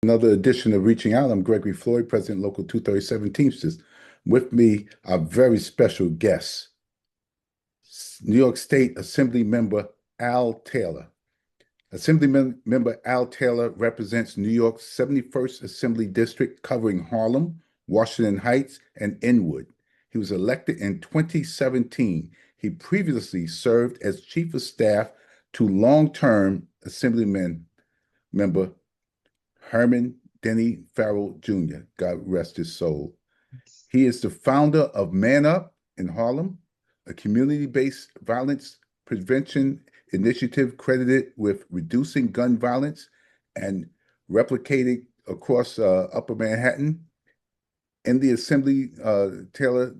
Another edition of Reaching Out. I'm Gregory Floyd, President Local 237 Teamsters. With me, our very special guest, New York State Assembly Member Al Taylor. Member Al Taylor represents New York's 71st Assembly District, covering Harlem, Washington Heights, and Inwood. He was elected in 2017. He previously served as Chief of Staff to long-term Assemblyman Member Herman Denny Farrell Jr., God rest his soul. He is the founder of Man Up in Harlem, a community-based violence prevention initiative credited with reducing gun violence and replicating across Upper Manhattan. In the Assembly, Taylor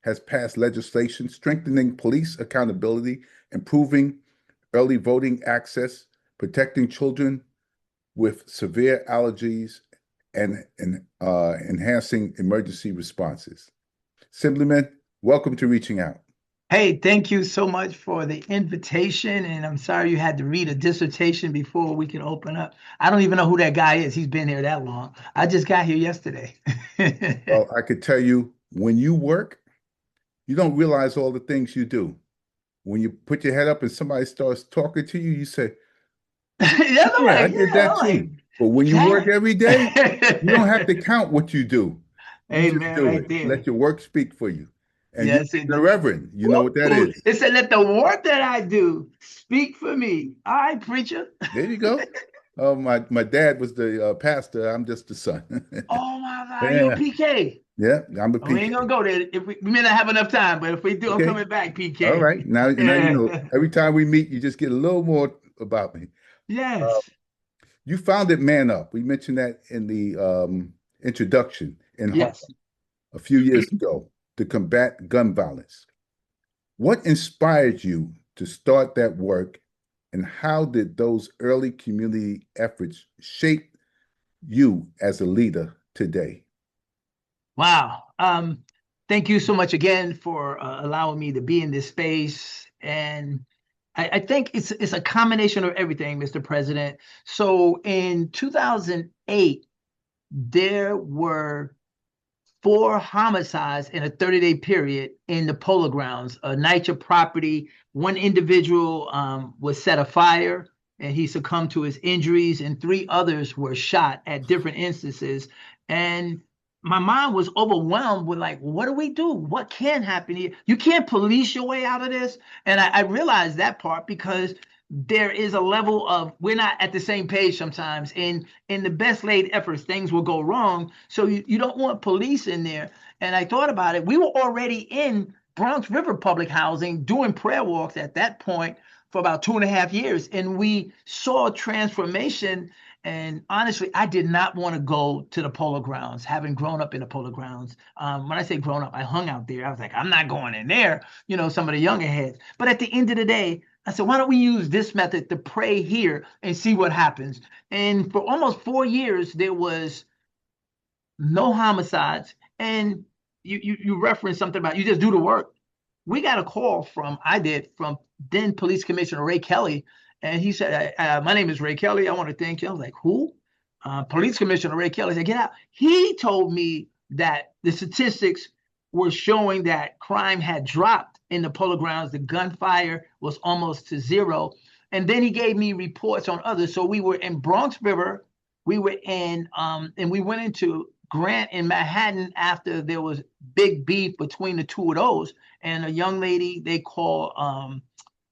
has passed legislation strengthening police accountability, improving early voting access, protecting children with severe allergies, and enhancing emergency responses. Assemblyman, welcome to Reaching Out. Hey, thank you so much for the invitation. And I'm sorry you had to read a dissertation before we could open up. I don't even know who that guy is. He's been here that long. I just got here yesterday. Well, I could tell you, when you work, you don't realize all the things you do. When you put your head up and somebody starts talking to you, you say, Yeah, I did that too. But when you work every day, you don't have to count what you do. You just Amen, do right it. there. Let your work speak for you. And Yes, you're the reverend. You know what that is. It said, let the work that I do speak for me. All right, preacher. There you go. My dad was the pastor. I'm just the son. Oh my God, you a Yeah. PK. Yeah, I'm a We ain't PK. gonna go there. If we may not have enough time, but if we do, I'm Okay. coming back, All PK. right. Now you know. Every time we meet, you just get a little more about me. Uh, Yes. you founded Man Up. We mentioned that in the introduction in Harlem Yes. a few years ago to combat gun violence. What inspired you to start that work, and how did those early community efforts shape you as a leader today? Wow. Thank you so much again for allowing me to be in this space. And I think it's a combination of everything, Mr. President. So in 2008, there were 4 homicides in a 30-day period in the Polo Grounds, a NYCHA property. One individual was set afire and he succumbed to his injuries, and 3 others were shot at different instances. And my mind was overwhelmed with, like, what do we do? What can happen here? You can't police your way out of this. And I realized that part because there is a level of, we're not at the same page sometimes. In the best laid efforts, things will go wrong. So you don't want police in there. And I thought about it. We were already in Bronx River Public Housing doing prayer walks at that point for about 2.5 years. And we saw transformation. And honestly, I did not want to go to the Polo Grounds, having grown up in the Polo Grounds. When I say grown up, I hung out there. I was like, I'm not going in there, some of the younger heads. But at the end of the day, I said, why don't we use this method to pray here and see what happens? And for almost 4 years, there was no homicides. And you referenced something about you just do the work. We got a call from then Police Commissioner Ray Kelly. And he said, my name is Ray Kelly. I want to thank you. I was like, who? Police Commissioner Ray Kelly said, get out. He told me that the statistics were showing that crime had dropped in the Polo Grounds. The gunfire was almost to zero. And then he gave me reports on others. So we were in Bronx River. We were and we went into Grant in Manhattan after there was big beef between the two of those. And a young lady they call,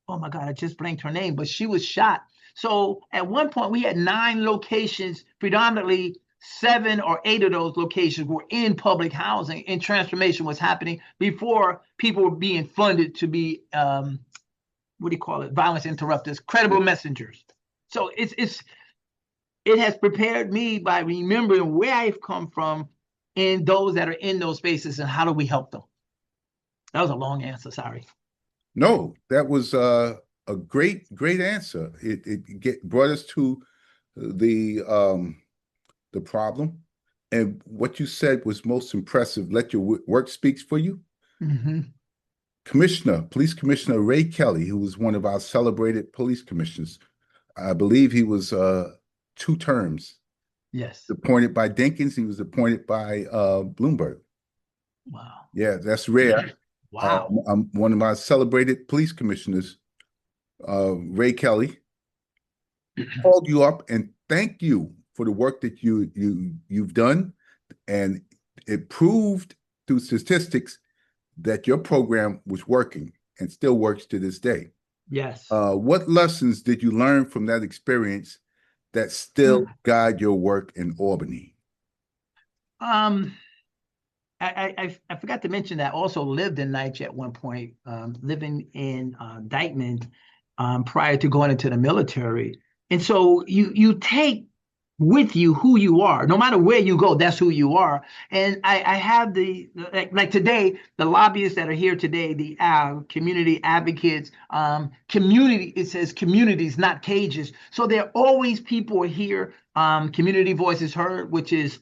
oh my God, I just blanked her name, but she was shot. So at one point we had 9 locations, predominantly 7 or 8 of those locations were in public housing, and transformation was happening before people were being funded to be, what do you call it? Violence interrupters, credible messengers. So it has prepared me by remembering where I've come from and those that are in those spaces and how do we help them. That was a long answer, sorry. No, that was a great answer. It brought us to the problem, and what you said was most impressive. Let your work speaks for you. Mm-hmm. Police Commissioner Ray Kelly, who was one of our celebrated police commissioners, I believe he was 2 terms Yes. Appointed by Dinkins. He was appointed by Bloomberg. Wow. Yeah, that's rare. Wow. One of my celebrated police commissioners, Ray Kelly, called you up and thanked you for the work that you've done, and it proved through statistics that your program was working and still works to this day. Yes. What lessons did you learn from that experience that still guide your work in Albany? Um, I forgot to mention that I also lived in NYCHA at one point, living in Dykeman prior to going into the military. And so you take with you who you are. No matter where you go, that's who you are. And I have like today, the lobbyists that are here today, the community advocates, community, it says communities, not cages. So there are always people here, community voices heard, which is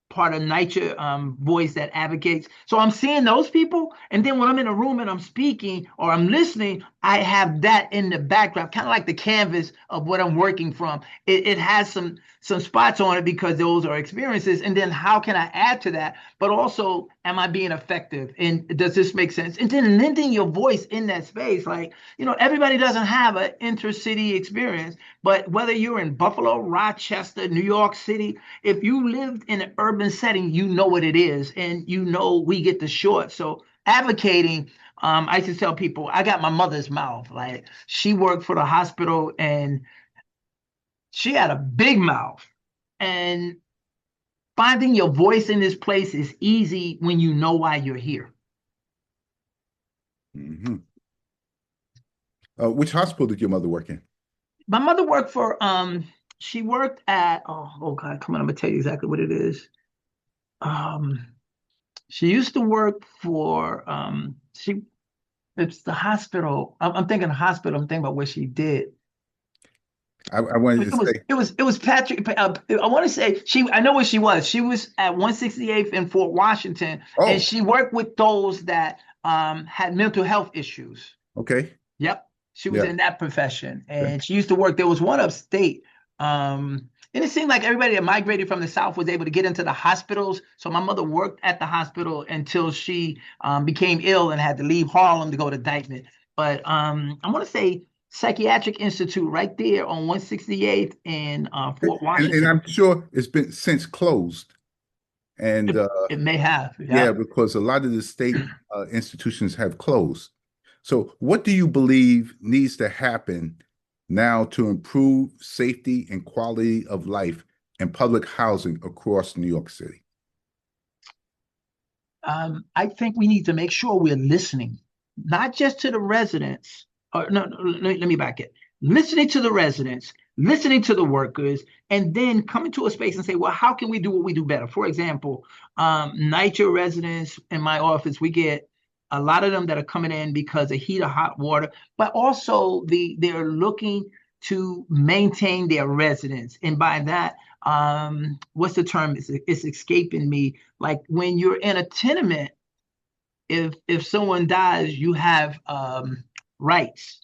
part of NYCHA voice that advocates. So I'm seeing those people. And then when I'm in a room and I'm speaking or I'm listening, I have that in the background, kind of like the canvas of what I'm working from. It has some spots on it because those are experiences. And then how can I add to that? But also, am I being effective? And does this make sense? And then lending your voice in that space. Like, everybody doesn't have an intercity experience, but whether you're in Buffalo, Rochester, New York City, if you lived in an urban setting, you know what it is, and we get the short. So advocating, I used to tell people, I got my mother's mouth. Like, she worked for the hospital and she had a big mouth. And finding your voice in this place is easy when you know why you're here. Mm-hmm. Which hospital did your mother work in? My mother worked for she worked at oh God, come on, I'm gonna tell you exactly what it is. She used to work for it's the hospital. I'm thinking hospital, I'm thinking about what she did. I wanted to say It was Patrick. I want to say I know what she was. She was at 168th in Fort Washington, and oh, she worked with those that had mental health issues. okay. Yep. She was Yeah. in that profession, Okay. and she used to work. There was one upstate. And it seemed like everybody that migrated from the South was able to get into the hospitals. So my mother worked at the hospital until she became ill and had to leave Harlem to go to Dykeman. But I want to say Psychiatric Institute right there on 168th in Fort And Washington. I'm sure it's been since closed. And It may have. yeah, Yeah. because a lot of the state institutions have closed. So, what do you believe needs to happen now to improve safety and quality of life in public housing across New York City? I think we need to make sure we're listening, not just to the residents. Or no, let me back it. Listening to the residents, listening to the workers, and then coming to a space and say, well, how can we do what we do better? For example, NYCHA residents in my office, we get a lot of them that are coming in because of heat or hot water, but also they're looking to maintain their residence. And by that, what's the term? It's escaping me. Like when you're in a tenement, if someone dies, you have rights.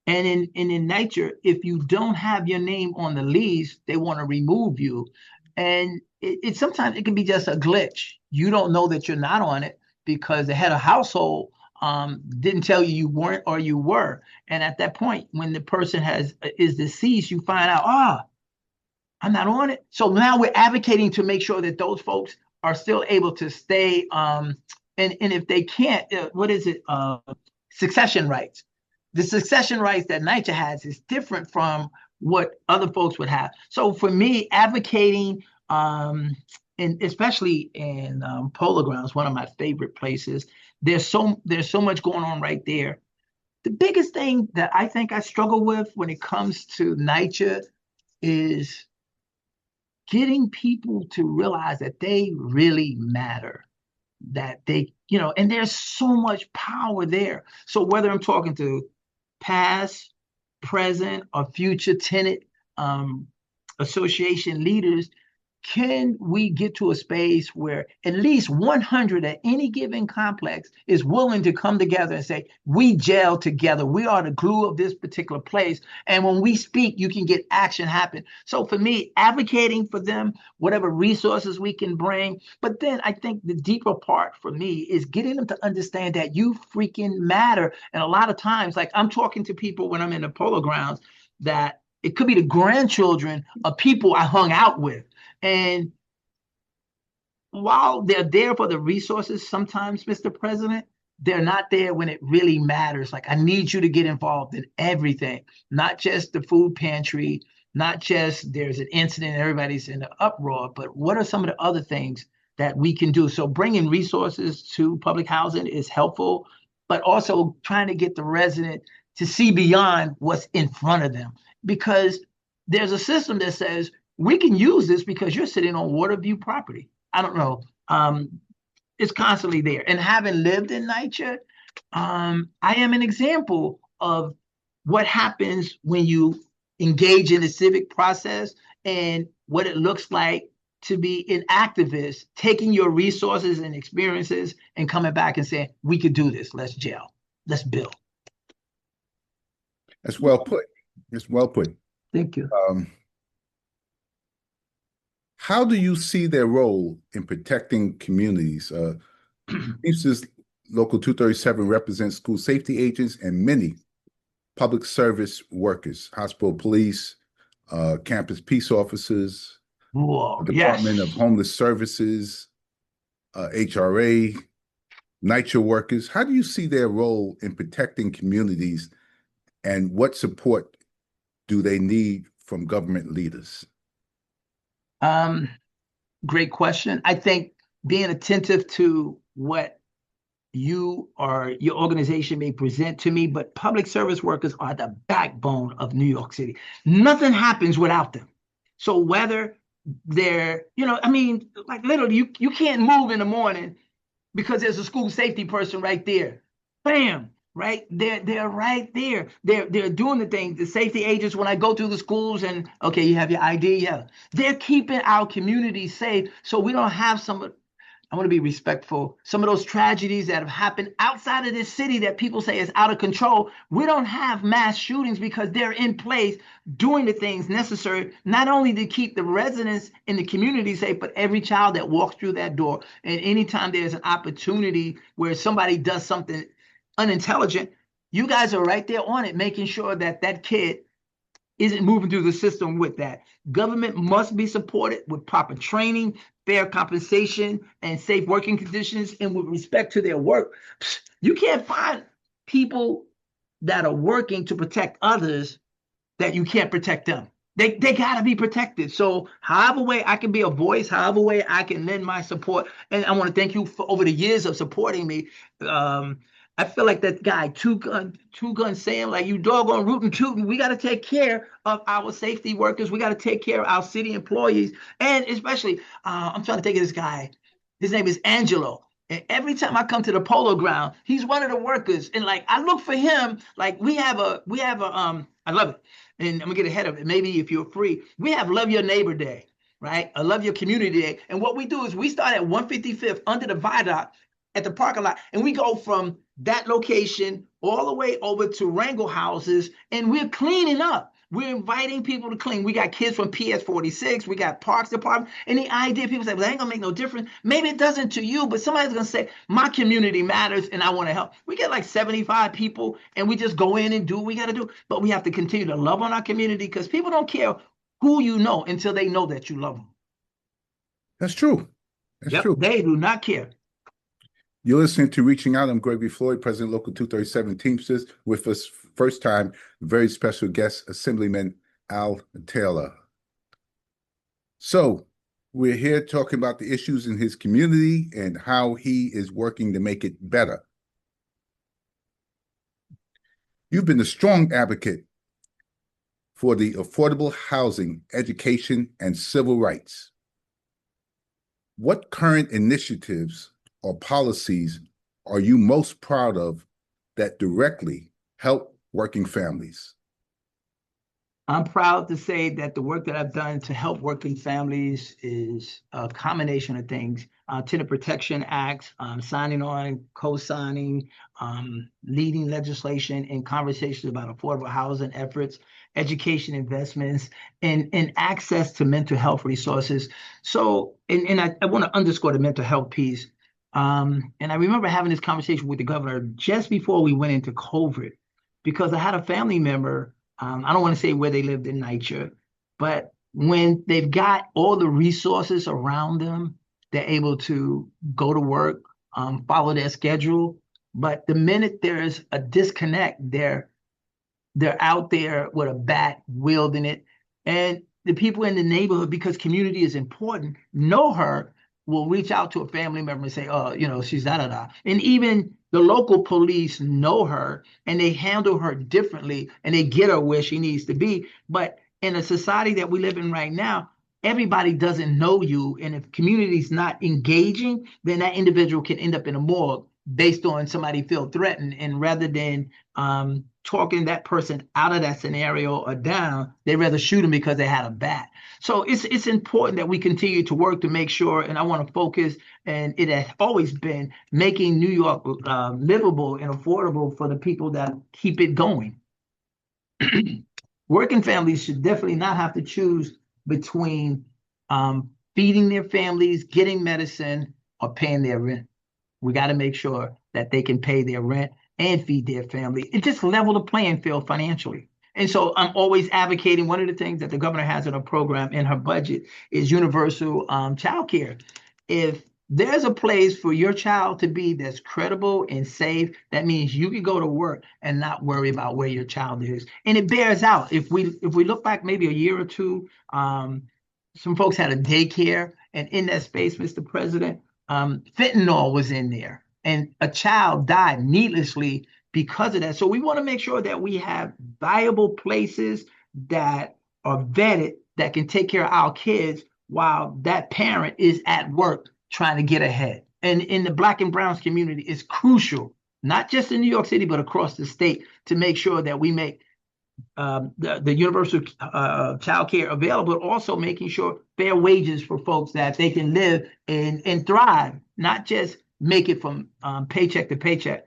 And in nature, if you don't have your name on the lease, they want to remove you. And it sometimes it can be just a glitch. You don't know that you're not on it because the head of household didn't tell you you weren't or you were. And at that point, when the person is deceased, you find out, I'm not on it. So now we're advocating to make sure that those folks are still able to stay. And if they can't, what is it? Succession rights. The succession rights that NYCHA has is different from what other folks would have. So for me, advocating, and especially in Polo Grounds, one of my favorite places, there's so much going on right there. The biggest thing that I think I struggle with when it comes to NYCHA is getting people to realize that they really matter, that they, and there's so much power there. So whether I'm talking to past, present, or future tenant association leaders, can we get to a space where at least 100 at any given complex is willing to come together and say, we gel together. We are the glue of this particular place. And when we speak, you can get action happen. So for me, advocating for them, whatever resources we can bring. But then I think the deeper part for me is getting them to understand that you freaking matter. And a lot of times, like I'm talking to people when I'm in the polo grounds that it could be the grandchildren of people I hung out with. And while they're there for the resources, sometimes, Mr. President, they're not there when it really matters. Like, I need you to get involved in everything, not just the food pantry, not just there's an incident, and everybody's in the uproar, but what are some of the other things that we can do? So bringing resources to public housing is helpful, but also trying to get the resident to see beyond what's in front of them. Because there's a system that says, we can use this because you're sitting on Waterview property. I don't know. It's constantly there. And having lived in NYCHA, I am an example of what happens when you engage in the civic process and what it looks like to be an activist, taking your resources and experiences and coming back and saying, we could do this. Let's gel. Let's build. That's well put. It's well put. Thank you. How do you see their role in protecting communities? Teamsters Local 237 represents school safety agents and many public service workers, hospital police, campus peace officers, Department of Homeless Services, HRA, NYCHA workers. How do you see their role in protecting communities, and what support do they need from government leaders? Great question. I think being attentive to what you or your organization may present to me, but public service workers are the backbone of New York City. Nothing happens without them. So whether they're, I mean, like literally you can't move in the morning because there's a school safety person right there. Bam. Right? They're right there. They're doing the things. The safety agents, when I go through the schools and, okay, you have your ID? Yeah. They're keeping our community safe so we don't have I want to be respectful, some of those tragedies that have happened outside of this city that people say is out of control. We don't have mass shootings because they're in place doing the things necessary, not only to keep the residents in the community safe, but every child that walks through that door. And anytime there's an opportunity where somebody does something unintelligent, you guys are right there on it, making sure that that kid isn't moving through the system with that. Government must be supported with proper training, fair compensation, and safe working conditions, and with respect to their work. You can't find people that are working to protect others that you can't protect them. They got to be protected. So however way I can be a voice, however way I can lend my support, and I want to thank you for over the years of supporting me. I feel like that guy, Two Gun Sam, like, you doggone rootin' tootin'. We got to take care of our safety workers. We got to take care of our city employees. And especially, I'm trying to think of this guy. His name is Angelo. And every time I come to the polo ground, he's one of the workers. And like, I look for him. Like, we have a, I love it. And I'm gonna get ahead of it. Maybe if you're free, we have Love Your Neighbor Day, right? I Love Your Community Day. And what we do is we start at 155th under the viaduct at the parking lot, and we go from that location all the way over to Wrangle houses, and we're cleaning up. We're inviting people to clean. We got kids from PS 46. We got Parks Department. And the idea, people say, well, that ain't gonna make no difference. Maybe it doesn't to you, but somebody's gonna say, my community matters and I wanna help. We get like 75 people and we just go in and do what we gotta do. But we have to continue to love on our community, because people don't care who you know until they know that you love them. That's true. That's true. They do not care. You're listening to Reaching Out. I'm Gregory Floyd, President Local 237 Teamsters. With us, first time, very special guest, Assemblyman Al Taylor. So we're here talking about the issues in his community and how he is working to make it better. You've been a strong advocate for the affordable housing, education, and civil rights. What current initiatives or policies are you most proud of that directly help working families? I'm proud to say that the work that I've done to help working families is a combination of things. Tenant Protection Acts, signing on, co-signing, leading legislation and conversations about affordable housing efforts, education investments, and access to mental health resources. So, and I want to underscore the mental health piece. And I remember having this conversation with the governor just before we went into COVID, because I had a family member, I don't want to say where they lived in NYCHA, but when they've got all the resources around them, they're able to go to work, follow their schedule. But the minute there's a disconnect, they're out there with a bat wielding it. And the people in the neighborhood, because community is important, know her, will reach out to a family member and say, oh, she's da da da. And even the local police know her and they handle her differently and they get her where she needs to be. But in a society that we live in right now, everybody doesn't know you. And if community is not engaging, then that individual can end up in a morgue based on somebody feel threatened. And rather than talking that person out of that scenario or down, they rather shoot them because they had a bat. So it's important that we continue to work to make sure, and I want to focus, and it has always been making New York livable and affordable for the people that keep it going. Working families should definitely not have to choose between feeding their families, getting medicine, or paying their rent. We got to make sure that they can pay their rent and feed their family and just level the playing field financially. And so I'm always advocating. One of the things that the governor has in a program in her budget is universal child care. If there's a place for your child to be that's credible and safe, that means you can go to work and not worry about where your child is. And it bears out. If we look back maybe a year or two, some folks had a daycare, and in that space, Mr. President, fentanyl was in there, and a child died needlessly because of that. So we want to make sure that we have viable places that are vetted that can take care of our kids while that parent is at work trying to get ahead. And in the Black and Browns community, it's crucial, not just in New York City, but across the state, to make sure that we make the universal child care available, but also making sure fair wages for folks that they can live and thrive, not just make it from paycheck to paycheck.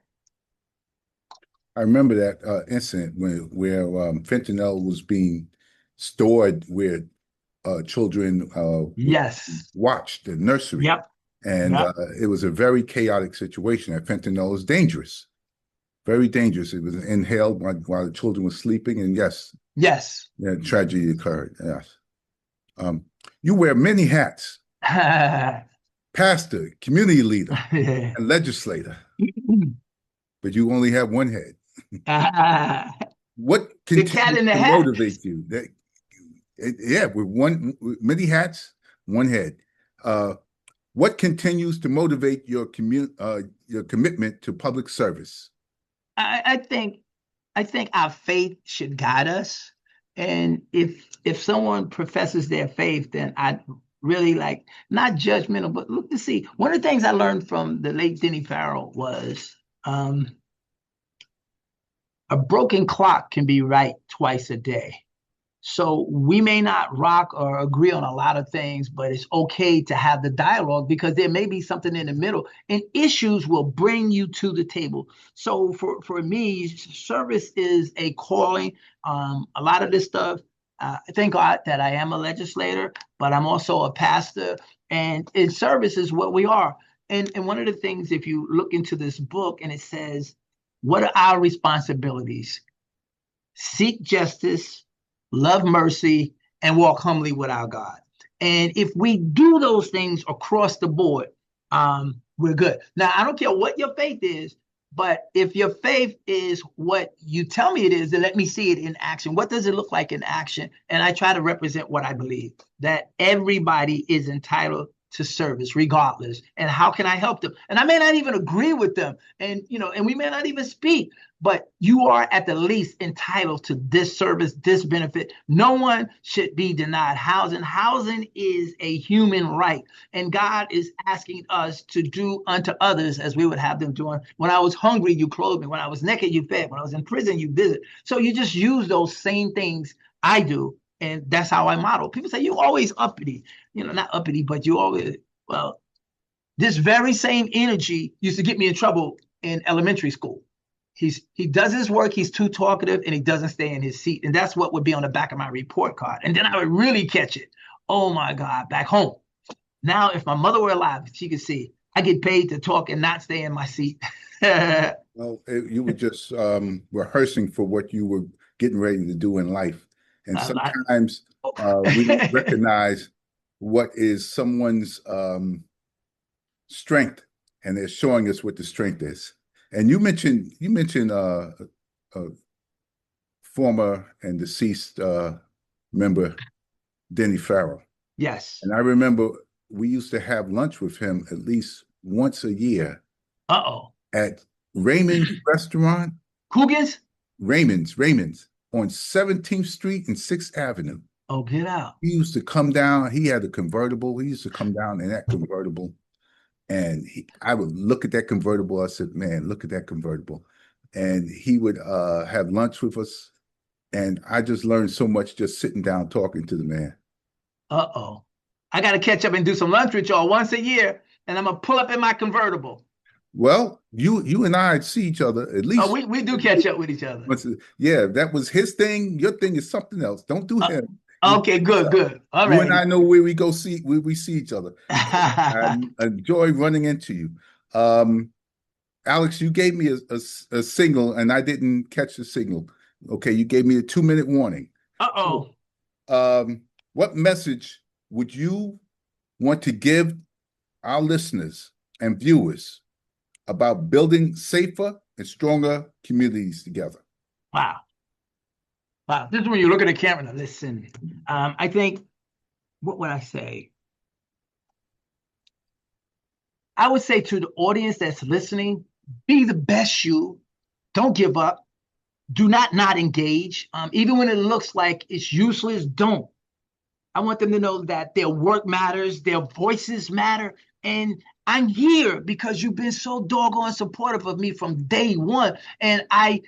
I remember that incident where fentanyl was being stored where children Yes. watched the nursery. Yep. And Yep. It was a very chaotic situation. And fentanyl is dangerous, very dangerous. It was inhaled while the children were sleeping. And yes, yeah, tragedy occurred. Yes. You wear many hats: pastor, community leader, and legislator, but you only have one head. What The cat in the continues to hat. motivate you? With many hats, one head. What continues to motivate your commitment to public service? I think our faith should guide us. And if someone professes their faith, then I really like, not judgmental, but look to see. One of the things I learned from the late Denny Farrell was a broken clock can be right twice a day. So we may not rock or agree on a lot of things, but it's okay to have the dialogue because there may be something in the middle, and issues will bring you to the table. So for me, service is a calling. A lot of this stuff, thank God that I am a legislator, but I'm also a pastor, and in service is what we are. And one of the things, if you look into this book, and it says, what are our responsibilities? Seek justice, love mercy, and walk humbly with our God. And if we do those things across the board, we're good. Now, I don't care what your faith is, but if your faith is what you tell me it is, then let me see it in action. What does it look like in action? And I try to represent what I believe, that everybody is entitled to service regardless. And how can I help them? And I may not even agree with them, and we may not even speak, but you are at the least entitled to this service, this benefit. No one should be denied housing. Housing is a human right, and God is asking us to do unto others as we would have them do. When I was hungry, you clothed me. When I was naked, you fed. When I was in prison, you visited. So you just use those same things I do. And that's how I model. People say, you always uppity. Not uppity, but you always, well, this very same energy used to get me in trouble in elementary school. He does his work, he's too talkative, and he doesn't stay in his seat. And that's what would be on the back of my report card. And then I would really catch it. Oh my God, back home. Now, if my mother were alive, she could see I get paid to talk and not stay in my seat. Well, you were just rehearsing for what you were getting ready to do in life. And sometimes we don't recognize what is someone's strength, and they're showing us what the strength is. And you mentioned former and deceased member Denny Farrell. Yes. And I remember we used to have lunch with him at least once a year. Uh-oh. At Raymond's restaurant. Coogan's? Raymond's on 17th Street and 6th Avenue. Oh, get out. He used to come down. He had a convertible. He used to come down in that convertible. And I would look at that convertible. I said, man, look at that convertible. And he would have lunch with us. And I just learned so much just sitting down talking to the man. Uh-oh. I got to catch up and do some lunch with y'all once a year. And I'm going to pull up in my convertible. Well, you and I see each other at least. Oh, we do catch up with each other. Yeah, that was his thing. Your thing is something else. Don't do him. Okay, good. All right. You and I know where we see each other. I enjoy running into you. Alex, you gave me a signal and I didn't catch the signal. Okay, you gave me a 2-minute warning. Uh-oh. What message would you want to give our listeners and viewers about building safer and stronger communities together? Wow. This is when you look at the camera. Now, listen, I think, what would I say? I would say to the audience that's listening, be the best you. Don't give up. Do not engage. Even when it looks like it's useless, don't. I want them to know that their work matters, their voices matter, and I'm here because you've been so doggone supportive of me from day one. And I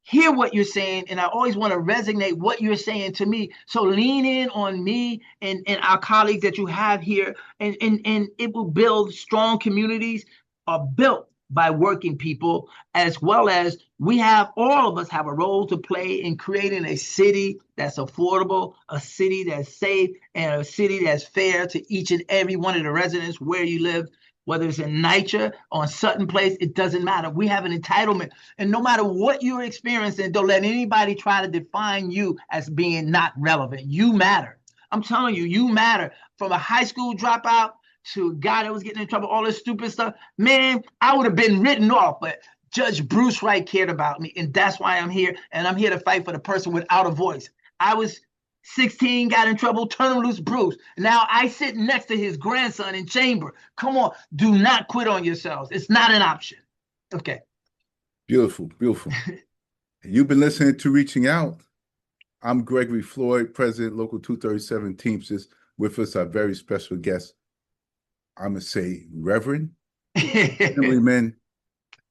hear what you're saying, and I always want to resonate what you're saying to me. So lean in on me and our colleagues that you have here, and it will build strong communities are built by working people, as well as all of us have a role to play in creating a city that's affordable, a city that's safe, and a city that's fair to each and every one of the residents where you live. Whether it's in NYCHA or in Sutton Place, it doesn't matter. We have an entitlement. And no matter what you're experiencing, don't let anybody try to define you as being not relevant. You matter. I'm telling you, you matter. From a high school dropout to a guy that was getting in trouble, all this stupid stuff, man, I would have been written off. But Judge Bruce Wright cared about me, and that's why I'm here. And I'm here to fight for the person without a voice. I was 16, got in trouble, turn him loose, Bruce. Now I sit next to his grandson in chamber. Come on, do not quit on yourselves. It's not an option. Okay. Beautiful. You've been listening to Reaching Out. I'm Gregory Floyd, President, Local 237 Teamsters. With us, our very special guest, I'm going to say Reverend Assemblyman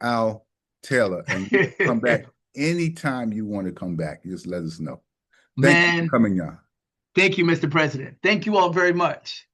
Al Taylor. And you can come back anytime you want to come back. Just let us know. Thank you for coming on. Thank you, Mr. President. Thank you all very much.